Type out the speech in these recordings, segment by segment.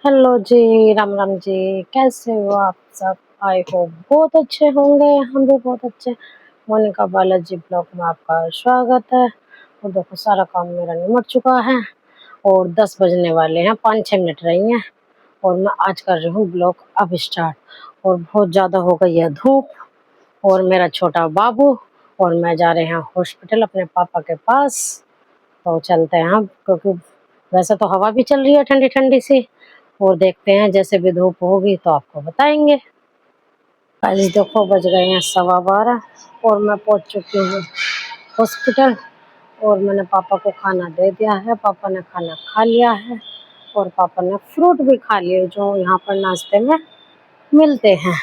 Hello जी, राम राम जी। कैसे हो आप सब? आई होप बहुत अच्छे होंगे। हम भी बहुत अच्छे। मोनिका बालाजी ब्लॉग में आपका स्वागत है। और देखो सारा काम मेरा निमट चुका है और 10 बजने वाले हैं, 5-6 मिनट रही हैं और मैं आज कर रही हूँ ब्लॉग अब स्टार्ट। और बहुत ज़्यादा हो गई है धूप और मेरा छोटा बाबू और मैं जा रहे हैं हॉस्पिटल अपने पापा के पास। तो चलते हैं हम, क्योंकि वैसे तो हवा भी चल रही है ठंडी ठंडी सी, और देखते हैं जैसे भी धूप होगी तो आपको बताएंगे। आज देखो बज गए हैं 12:15 और मैं पहुंच चुकी हूँ हॉस्पिटल। और मैंने पापा को खाना दे दिया है, पापा ने खाना खा लिया है और पापा ने फ्रूट भी खा लिए जो यहाँ पर नाश्ते में मिलते हैं।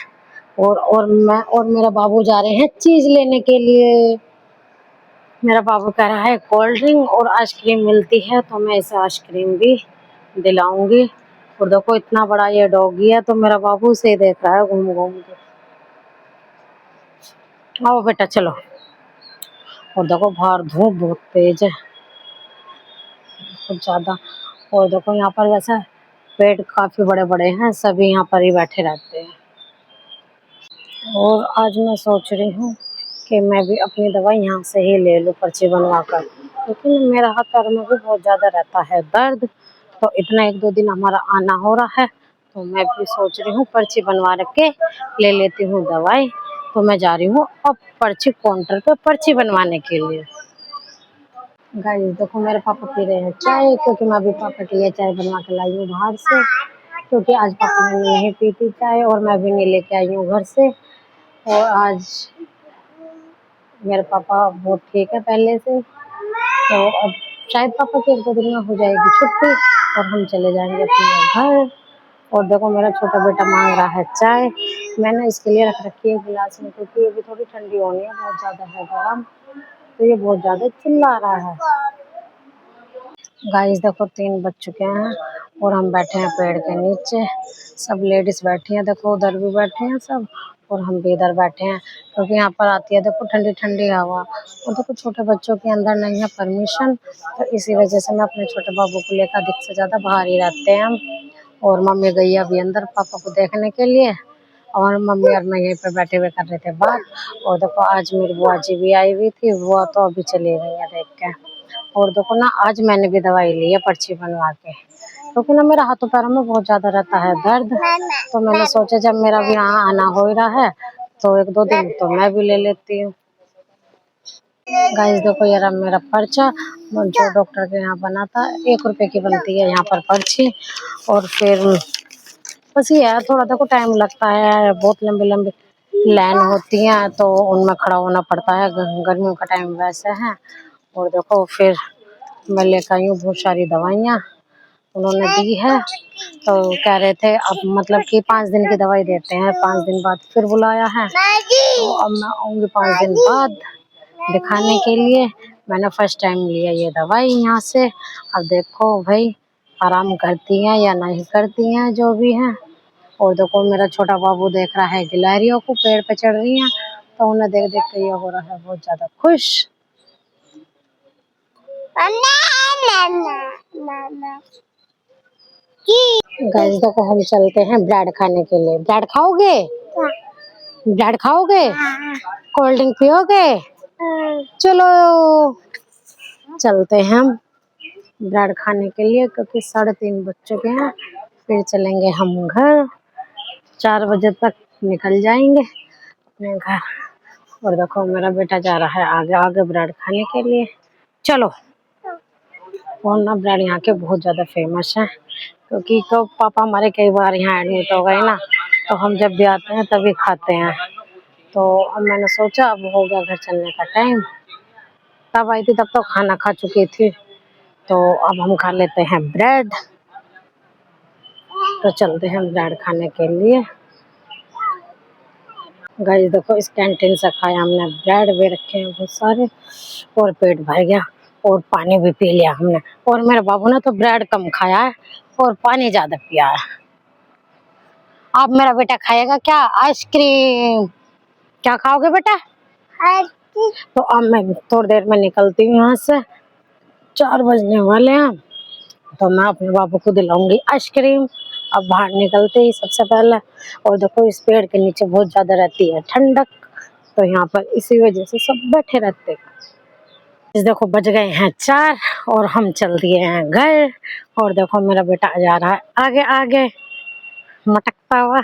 और मैं और मेरा बाबू जा रहे हैं चीज लेने के लिए। मेरा बाबू कह रहा है कोल्ड ड्रिंक और आइसक्रीम मिलती है तो मैं इसे आइसक्रीम भी दिलाऊंगी। और देखो इतना बड़ा ये डॉगी है तो मेरा बाबू से देख रहा है घूम घूम के। आओ बेटा चलो। और देखो बाहर धूप बहुत तेज है, बहुत ज्यादा। और देखो यहाँ पर वैसे पेड़ काफी बड़े बड़े हैं, सभी यहाँ पर ही बैठे रहते हैं। और आज मैं सोच रही हूँ कि मैं भी अपनी दवाई यहाँ से ही ले लूँ पर्ची बनवा कर, क्योंकि मेरा हाथ पैर में भी बहुत ज़्यादा रहता है दर्द। तो इतना 1-2 दिन हमारा आना हो रहा है तो मैं भी सोच रही हूँ पर्ची बनवा रख के ले लेती हूँ दवाई। तो मैं जा रही हूँ अब पर्ची काउंटर पे पर्ची बनवाने के लिए। गाइस देखो मेरे पापा पी रहे हैं चाय, क्योंकि मैं भी पापा के लिए चाय बनवा के लाई हूँ बाहर से, क्योंकि आज पापा ने नहीं पी थी चाय और मैं भी नहीं लेके आई हूँ घर से। और आज मेरे पापा बहुत ठीक है पहले से, तो अब शायद पापा के 1-2 दिन में हो जाएगी छुट्टी और हम चले जाएंगे अपने घर। और देखो मेरा छोटा बेटा मांग रहा है चाय, मैंने इसके लिए रख रखी है गिलास में, क्योंकि ये भी थोड़ी ठंडी होनी है, बहुत ज़्यादा है गर्म, तो ये बहुत ज़्यादा चिल्ला रहा है। गाइस देखो 3 बज चुके हैं और हम बैठे हैं पेड़ के नीचे। सब लेडीज बैठी हैं, देखो उधर भी बैठे हैं सब और हम भी इधर बैठे हैं, क्योंकि यहाँ पर आती है देखो ठंडी ठंडी हवा। और देखो छोटे बच्चों के अंदर नहीं है परमिशन, तो इसी वजह से मैं अपने छोटे बाबू को लेकर अधिक से ज़्यादा बाहर ही रहते हैं हम। और मम्मी गई अभी अंदर पापा को देखने के लिए, और मम्मी और मैं यहीं पर बैठे हुए कर रहे थे बात। और देखो आज मेरी बुआ जी भी आई हुई थी, बुआ तो अभी चली गई है देख के। और देखो ना आज मैंने भी दवाई ली है पर्ची बनवा के, क्योंकि ना मेरा हाथों पैरों में बहुत ज्यादा रहता है दर्द। तो मैंने सोचा जब मेरा भी यहाँ आना हो ही रहा है तो 1-2 दिन तो मैं भी ले लेती हूँ। गाइस देखो यार मेरा पर्चा जो डॉक्टर के यहाँ बना था, 1 रुपए की बनती है यहाँ पर पर्ची। और फिर बस ये है थोड़ा देखो टाइम लगता है, बहुत लंबी लंबी लाइन होती है तो उनमें खड़ा होना पड़ता है, गर्मियों का टाइम वैसे है। और देखो फिर मैं लेकर आई हूँ बहुत सारी दवाइयाँ उन्होंने दी है। तो कह रहे थे अब मतलब कि 5 दिन की दवाई देते हैं, 5 दिन बाद फिर बुलाया है, तो अब मैं आऊँगी 5 दिन बाद दिखाने के लिए। मैंने फर्स्ट टाइम लिया ये दवाई यहाँ से, अब देखो भाई आराम करती हैं या नहीं करती हैं जो भी हैं। और देखो मेरा छोटा बाबू देख रहा है गिलहरियों को, पेड़ पे चढ़ रही हैं तो उन्हें देख देख के ये हो रहा है बहुत ज्यादा खुश। गाइस देखो हम चलते हैं ब्रेड खाने के लिए। ब्रेड खाओगे? ब्रेड खाओगे? कोल्ड ड्रिंक पियोगे? चलो चलते हैं हम ब्रेड खाने के लिए, क्योंकि 3:30 बज चुके हैं। फिर चलेंगे हम घर, 4 बजे तक निकल जाएंगे अपने घर। और देखो मेरा बेटा जा रहा है आगे आगे ब्रेड खाने के लिए। चलो। और ना ब्रेड यहाँ के बहुत ज़्यादा फेमस है, क्योंकि तो पापा हमारे कई बार यहाँ एडमिट हो गए ना, तो हम जब भी आते हैं तभी खाते हैं। तो अब मैंने सोचा अब हो गया घर चलने का टाइम, तब आई थी तब तो खाना खा चुकी थी, तो अब हम खा लेते हैं ब्रेड। तो चलते हैं ब्रेड खाने के लिए। गाइस देखो इस कैंटीन से खाया हमने, ब्रेड भी रखे हैं बहुत सारे और पेट भर गया और पानी भी पी लिया हमने। और मेरे बाबू ने तो ब्रेड कम खाया है और पानी ज्यादा पिया है। अब मेरा बेटा खाएगा क्या? आइसक्रीम। क्या खाओगे बेटा? तो अब मैं थोड़ी देर में निकलती हूँ यहाँ से, 4 बजने वाले हैं, तो मैं अपने बाबू को दिलाऊंगी आइसक्रीम। अब बाहर निकलते ही सबसे पहले, और देखो इस पेड़ के नीचे बहुत ज़्यादा रहती है ठंडक, तो यहाँ पर इसी वजह से सब बैठे रहते हैं। इस देखो बज गए हैं 4 और हम चल दिए हैं घर। और देखो मेरा बेटा जा रहा है आगे आगे मटकता हुआ।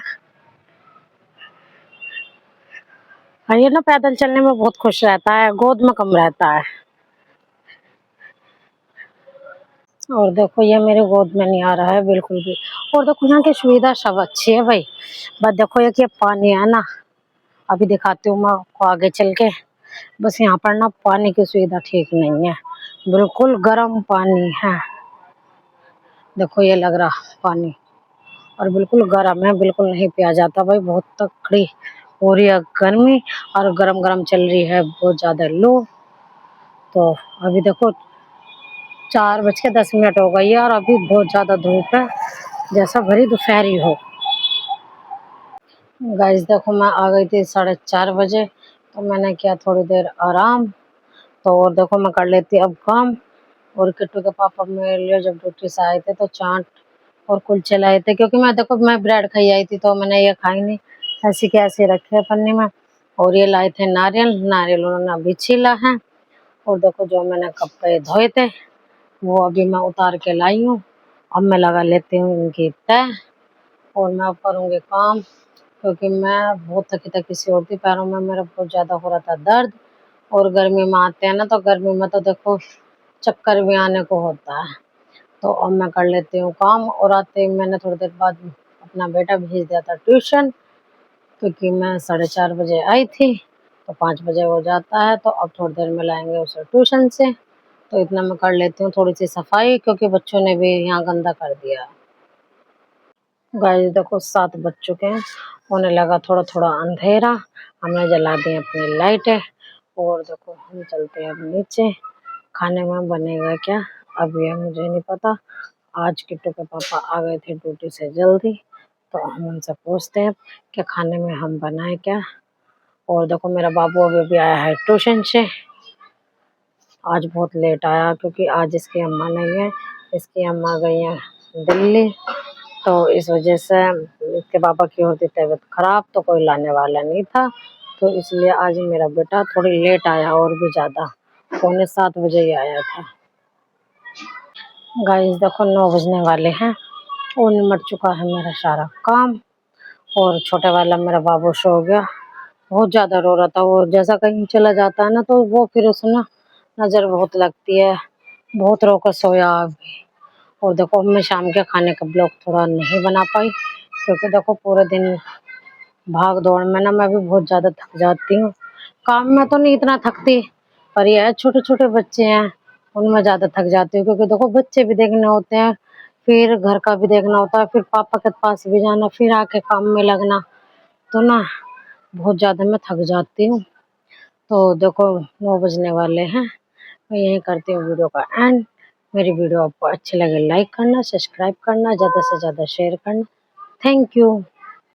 और ये ना पैदल चलने में बहुत खुश रहता है, गोद में कम रहता है। और देखो ये मेरे गोद में नहीं आ रहा है बिल्कुल भी। और देखो यहाँ की सुविधा सब अच्छी है भाई, बस देखो ये पानी है ना, अभी दिखाती हूँ मैं आपको आगे चल के। बस यहाँ पर ना पानी की सुविधा ठीक नहीं है, बिल्कुल गर्म पानी है। देखो ये लग रहा पानी, और बिल्कुल गर्म है, बिल्कुल नहीं पिया जाता भाई, बहुत तकड़ी हो रही है गर्मी, और गरम गरम चल रही है बहुत ज्यादा लू। तो अभी देखो 4:10 हो गई है और अभी बहुत ज्यादा धूप है, जैसा भरी दोपहरी हो। गाइस देखो मैं आ गई थी 4:30 बजे, तो मैंने किया थोड़ी देर आराम। तो और देखो मैं कर लेती अब काम। और किट्टू के पापा मेरे लिए जब ड्यूटी से आए थे तो चाट और कुलचे लाए थे, क्योंकि मैं देखो मैं ब्रेड खाई आई थी तो मैंने ये खाई नहीं, ऐसी के ऐसे रखे है पन्नी में। और ये लाए थे नारियल, नारियल उन्होंने अभी छीला है। और देखो जो मैंने कपड़े धोए थे वो अभी मैं उतार के लाई हूँ। अब मैं लगा लेती हूँ इनकी तह और मैं करूँगी काम, क्योंकि मैं बहुत थकी थकी सी होती, पैरों में मेरा बहुत ज़्यादा हो रहा था दर्द। और गर्मी में आते हैं ना, तो गर्मी में तो देखो चक्कर भी आने को होता है। तो अब मैं कर लेती हूँ काम। और आते ही मैंने थोड़ी देर बाद अपना बेटा भेज दिया था ट्यूशन, क्योंकि मैं 4:30 बजे आई थी, तो 5 बजे हो जाता है। तो अब थोड़ी देर में लाएंगे उसे ट्यूशन से, तो इतना मैं कर लेती हूँ थोड़ी सी सफाई, क्योंकि बच्चों ने भी यहाँ गंदा कर दिया। गाइस देखो 7 बज चुके हैं, होने लगा थोड़ा थोड़ा अंधेरा। हमने जला दी अपनी लाइटें और देखो हम चलते हैं अब नीचे। खाने में बनेगा क्या अभी है मुझे नहीं पता। आज किट्टू के पापा आ गए थे ड्यूटी से जल्दी, तो हम उनसे पूछते हैं कि खाने में हम बनाए क्या। और देखो मेरा बाबू अभी भी आया है ट्यूशन से, आज बहुत लेट आया, क्योंकि आज इसकी अम्मा नहीं है, इसकी अम्मा गई है दिल्ली। तो इस वजह से इसके पापा की होती तबीयत खराब, तो कोई लाने वाला नहीं था, तो इसलिए आज मेरा बेटा थोड़ी लेट आया, और भी ज़्यादा 6:45 बजे ही आया था। गाइस देखो 9 बजने वाले हैं और निमट चुका है मेरा सारा काम। और छोटे वाला मेरा बाबू सो गया, बहुत ज़्यादा रो रहा था वो, जैसा कहीं चला जाता है ना तो वो फिर उसे ना नज़र बहुत लगती है, बहुत रो कर सोया अभी। और देखो अब मैं शाम के खाने का ब्लॉग थोड़ा नहीं बना पाई, क्योंकि देखो पूरे दिन भाग दौड़ में ना मैं भी बहुत ज़्यादा थक जाती हूँ। काम में तो नहीं इतना थकती, पर यह है छोटे छोटे बच्चे हैं उनमें ज़्यादा थक जाती हूँ, क्योंकि देखो बच्चे भी देखने होते हैं, फिर घर का भी देखना होता है, फिर पापा के पास भी जाना, फिर आके काम में लगना, तो ना बहुत ज़्यादा मैं थक जाती हूँ। तो देखो 9 बजने वाले हैं, मैं यही करती हूँ वीडियो का एंड। मेरी वीडियो आपको अच्छी लगे लाइक करना, सब्सक्राइब करना, ज़्यादा से ज़्यादा शेयर करना। Thank you.